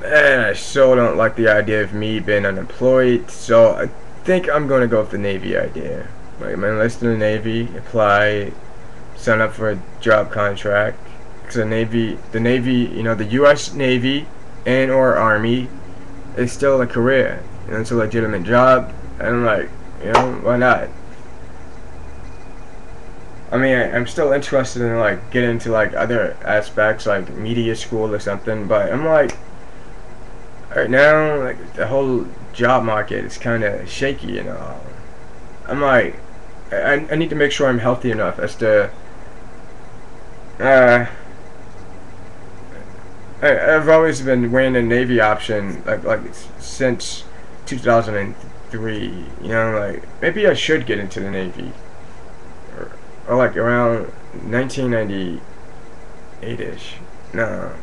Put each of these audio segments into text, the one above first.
And I so don't like the idea of me being unemployed, so I think I'm going to go with the Navy idea. Like, I'm enlisted in the Navy, apply, sign up for a job contract. Because the Navy, the U.S. Navy and or Army is still a career. It's a legitimate job, and I'm like, why not? I mean, I'm still interested in like getting into like other aspects like media school or something, but I'm like, right now, like the whole job market is kind of shaky. I'm like, I need to make sure I'm healthy enough as to. Uh, I've always been weighing the Navy option like since 2003. Like maybe I should get into the Navy, or like around 1998ish. No,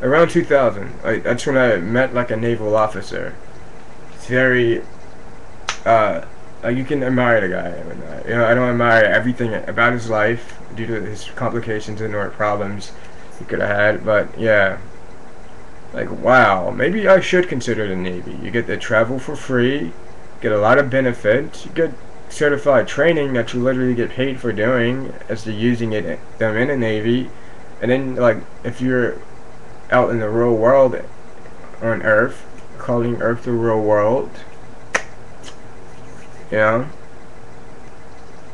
around 2000. Like that's when I met like a naval officer. It's very you can admire the guy. I don't admire everything about his life due to his complications and or problems he could have had, but yeah, like wow, maybe I should consider the Navy. You get to travel for free, get a lot of benefits, you get certified training that you literally get paid for doing as to using them in the Navy, and then like if you're out in the real world on Earth, calling Earth the real world, you know,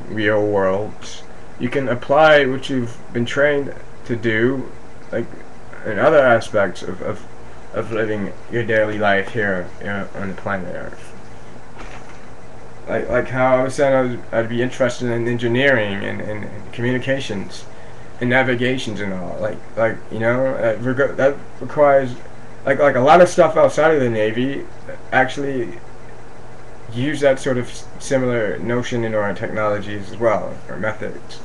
real worlds. You can apply what you've been trained to do, like in other aspects of living your daily life here, on the planet Earth. Like how I was saying, I'd be interested in engineering and communications and navigations and all. That requires like a lot of stuff outside of the Navy actually use that sort of similar notion in our technologies as well, or methods.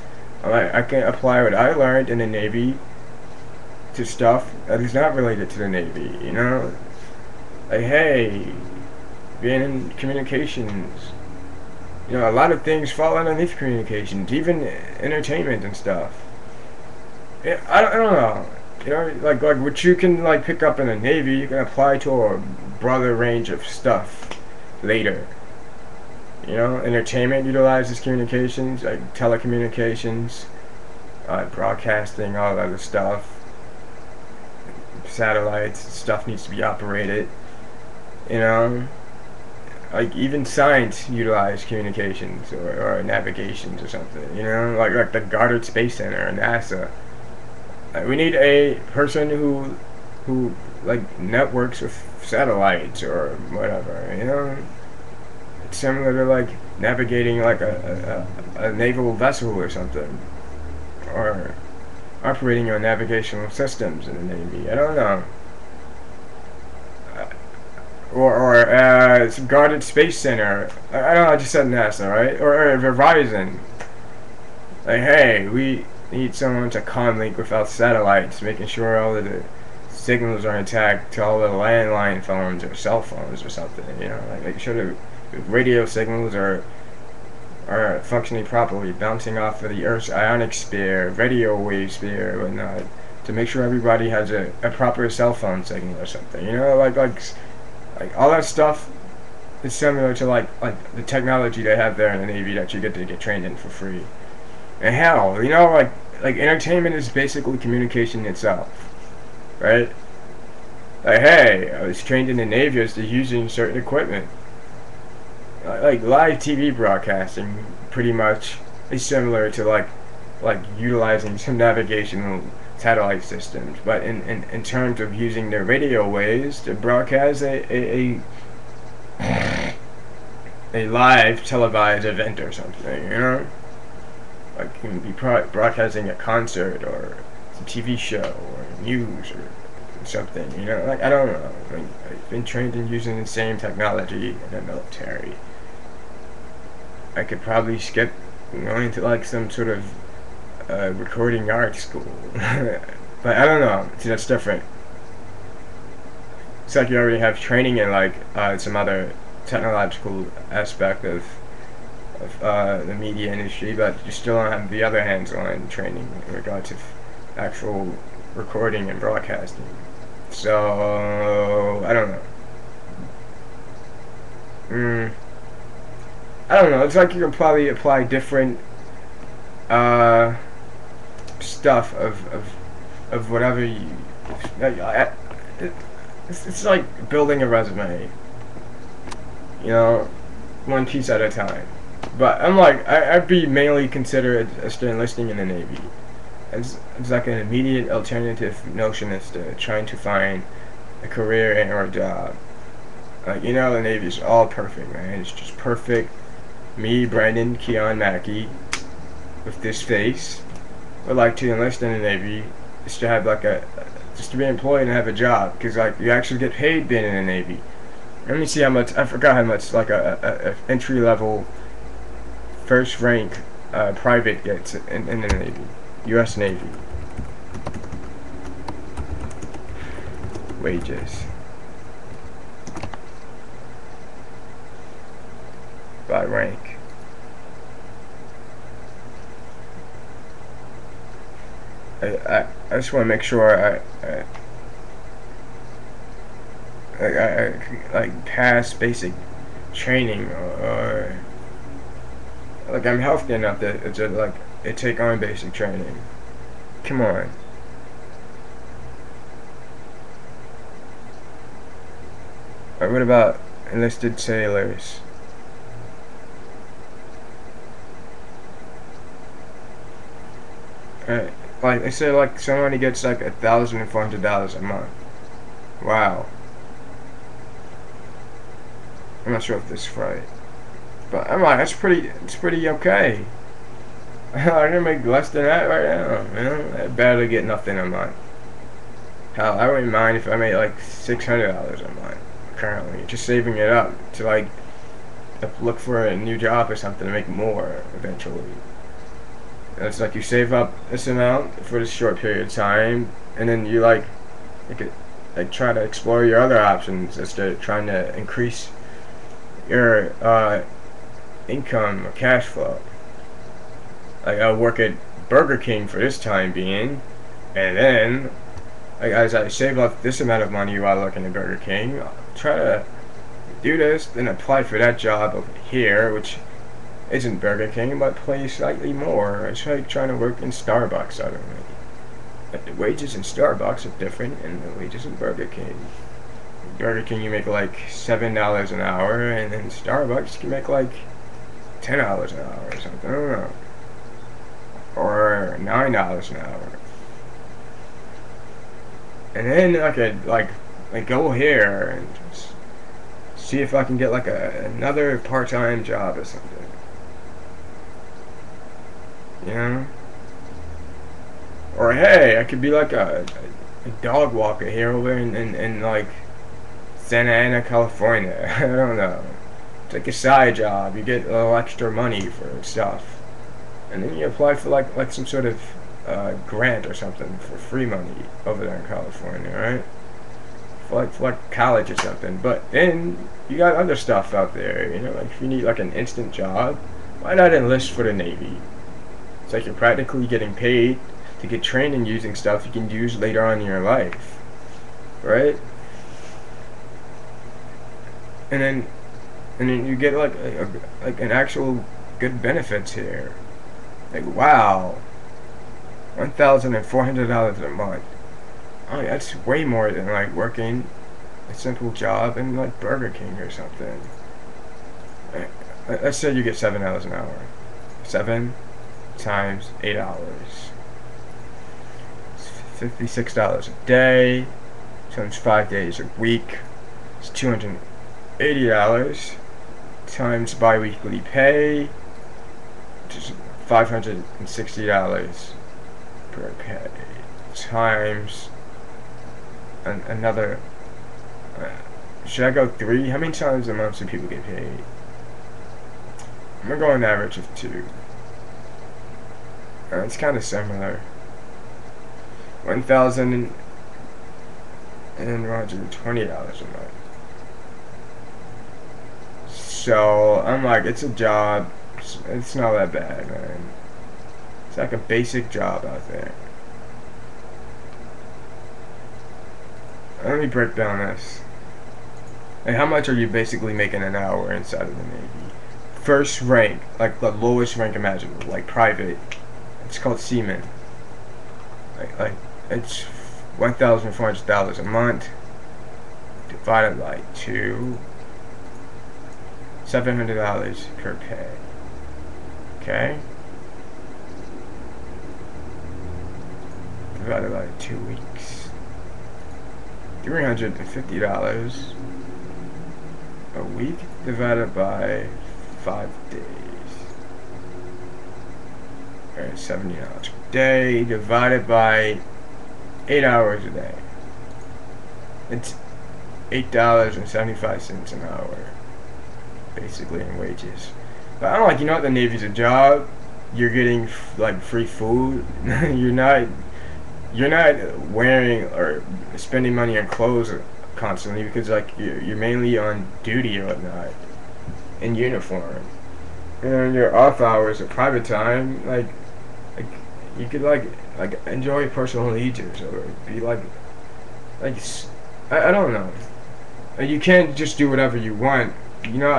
I can apply what I learned in the Navy to stuff that is not related to the Navy. Like, hey, being in communications, a lot of things fall underneath communications, even entertainment and stuff. I don't know. Like what you can like pick up in the Navy, you can apply to a broader range of stuff later. Entertainment utilizes communications, like telecommunications, broadcasting, all that other stuff. Satellites, stuff needs to be operated. You know, like even science utilize communications or navigations or something. Like the Goddard Space Center and NASA. We need a person who like networks with satellites or whatever. It's similar to like navigating like a naval vessel or something, or operating your navigational systems in the Navy. I don't know. Or Guarded Space Center. I don't know. I just said NASA, right? Or Verizon. Like, hey, we need someone to comlink without satellites, making sure all of the signals are intact to all the landline phones or cell phones or something. Like making sure the radio signals are functioning properly, bouncing off of the Earth's ionic sphere, radio wave sphere, and whatnot, to make sure everybody has a proper cell phone signal or something. Like all that stuff is similar to like the technology they have there in the Navy that you get to get trained in for free. And hell, like entertainment is basically communication itself, right? Like, hey, I was trained in the Navy as to using certain equipment. Like live TV broadcasting pretty much is similar to like utilizing some navigational satellite systems, but in terms of using their radio waves to broadcast a live televised event or something. Like you can be broadcasting a concert or a TV show or news or something. Like I don't know. I've been trained in using the same technology in the military. I could probably skip going to like some sort of recording art school. But I don't know. See, that's different. It's like you already have training in like some other technological aspect of the media industry, but you still don't have the other hands-on training in regard to actual recording and broadcasting. So I don't know. I don't know. It's like you can probably apply different uh, stuff of whatever you. It's like building a resume. You know, one piece at a time. But I'm like, I'd be mainly considered as enlisting in the Navy. It's like an immediate alternative notion as to trying to find a career and or a job. Like, you know, the Navy is all perfect, man. It's just perfect. Me, Brandon, Keon, Mackey, with this face, would like to enlist in the Navy just to have like just to be employed and have a job, because like you actually get paid being in the Navy. Let me see how much. I forgot how much like a entry level, first rank private gets in the Navy, U.S. Navy. Wages by rank. I just want to make sure I like pass basic training, or like I'm healthy enough that it's like I take on basic training. Come on. Alright, what about enlisted sailors? Like they say, like somebody gets like $1,400 a month. Wow. I'm not sure if this is right, but I'm like, it's pretty okay. I can make less than that right now, man. I barely get nothing a month. Hell, I wouldn't mind if I made like $600 a month currently, just saving it up to like look for a new job or something to make more eventually. It's like you save up this amount for this short period of time, and then you like try to explore your other options as to trying to increase your income or cash flow. Like I'll work at Burger King for this time being, and then like as I save up this amount of money while working at Burger King, I'll try to do this, then apply for that job over here, which isn't Burger King, but pays slightly more. It's like trying to work in Starbucks suddenly. But the wages in Starbucks are different than the wages in Burger King. Burger King you make like $7 an hour, and then Starbucks you can make like $10 an hour or something. I don't know. Or $9 an hour. And then I could like go here and just see if I can get like another part-time job or something. You know? Or hey, I could be like a dog walker here over in like Santa Ana, California. I don't know. It's like a side job. You get a little extra money for stuff, and then you apply for like some sort of grant or something for free money over there in California, right? For like college or something. But then you got other stuff out there. You know, like if you need like an instant job, why not enlist for the Navy? It's like you're practically getting paid to get trained in using stuff you can use later on in your life, right? And then you get like an actual good benefits here. Like wow, $1,400 a month. Oh, that's way more than like working a simple job in like Burger King or something. Let's say you get $7 an hour. 7 times 8 hours. It's $56 a day. Times 5 days a week. It's $280 times bi-weekly pay, which is $560 per pay, times another. Should I go 3? How many times a month do people get paid? I'm gonna go an average of 2. It's kind of similar. $1,120 a month. So I'm like, it's a job. It's not that bad, man. It's like a basic job out there. Let me break down this. And how much are you basically making an hour inside of the Navy? First rank, like the lowest rank imaginable, like private. It's called seaman. Like it's $1,400 a month divided by 2, $700 per pay. Okay. Divided by 2 weeks. $350 a week divided by 5 days. Alright, $70 a day divided by 8 hours a day. It's $8.75 an hour, basically, in wages. But I don't like, you know what, the Navy's a job. You're getting like free food. you're not wearing or spending money on clothes constantly, because like you're mainly on duty or whatnot in uniform. And your off hours or private time, like you could like enjoy personal leisure or be like I don't know. You can't just do whatever you want. You know,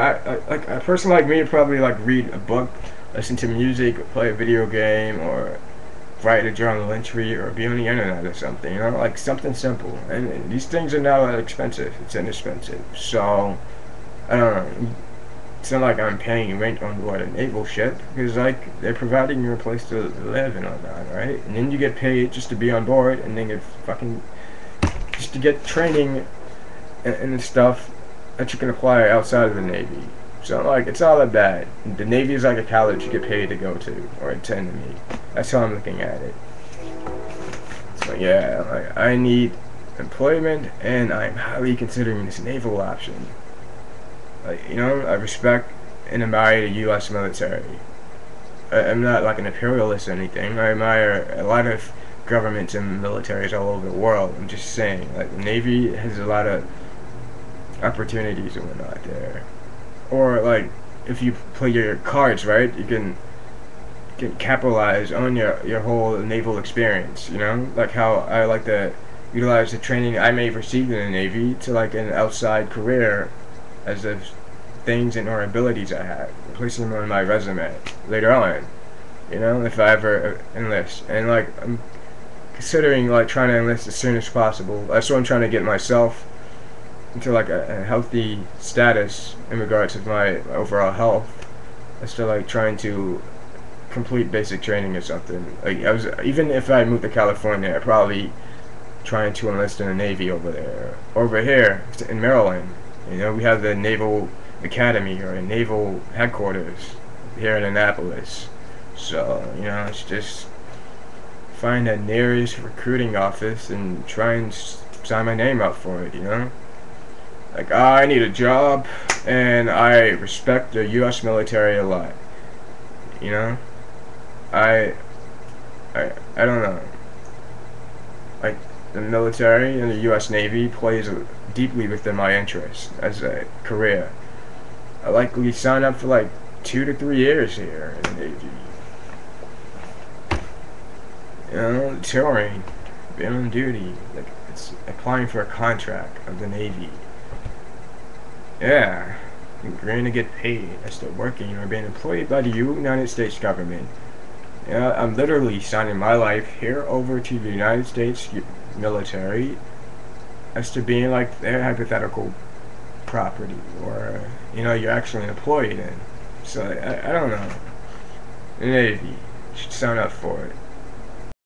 like a person like me would probably like read a book, listen to music, or play a video game, or write a journal entry, or be on the internet or something. You know, like something simple. And these things are not that expensive. It's inexpensive. So I don't know. It's not like I'm paying rent on board a naval ship, because like they're providing you a place to live and all that, right? And then you get paid just to be on board, and then get fucking just to get training and stuff that you can acquire outside of the Navy. So like it's not that bad. The Navy is like a college you get paid to go to or attend to me. That's how I'm looking at it. So yeah, like I need employment, and I'm highly considering this naval option. Like, you know, I respect and admire the U.S. military. I'm not like an imperialist or anything. I admire a lot of governments and militaries all over the world. I'm just saying, like, the Navy has a lot of opportunities and whatnot there. Or like, if you play your cards right, you can capitalize on your whole naval experience. You know, like how I like to utilize the training I may have received in the Navy to like an outside career as of things and or abilities I have, placing them on my resume later on. You know, if I ever enlist, and like I'm considering like trying to enlist as soon as possible. That's what I'm trying to get myself into, like a healthy status in regards to my overall health. As to like trying to complete basic training or something. Like I was, even if I moved to California, I'd probably trying to enlist in the Navy over there. Over here in Maryland, you know, we have the Naval Academy or a Naval Headquarters here in Annapolis. So, you know, it's just find the nearest recruiting office and try and sign my name up for it, you know? Like, I need a job, and I respect the U.S. military a lot, you know? I don't know. Like, the military and the U.S. Navy plays deeply within my interest as a career. I likely sign up for like 2 to 3 years here in the Navy. You know, touring, being on duty, like it's applying for a contract of the Navy. Yeah, you're going to get paid. I start working or being employed by the United States government. Yeah, I'm literally signing my life here over to the United States military as to being like their hypothetical property, or you know, you're actually employed in. So I don't know. The Navy should sign up for it.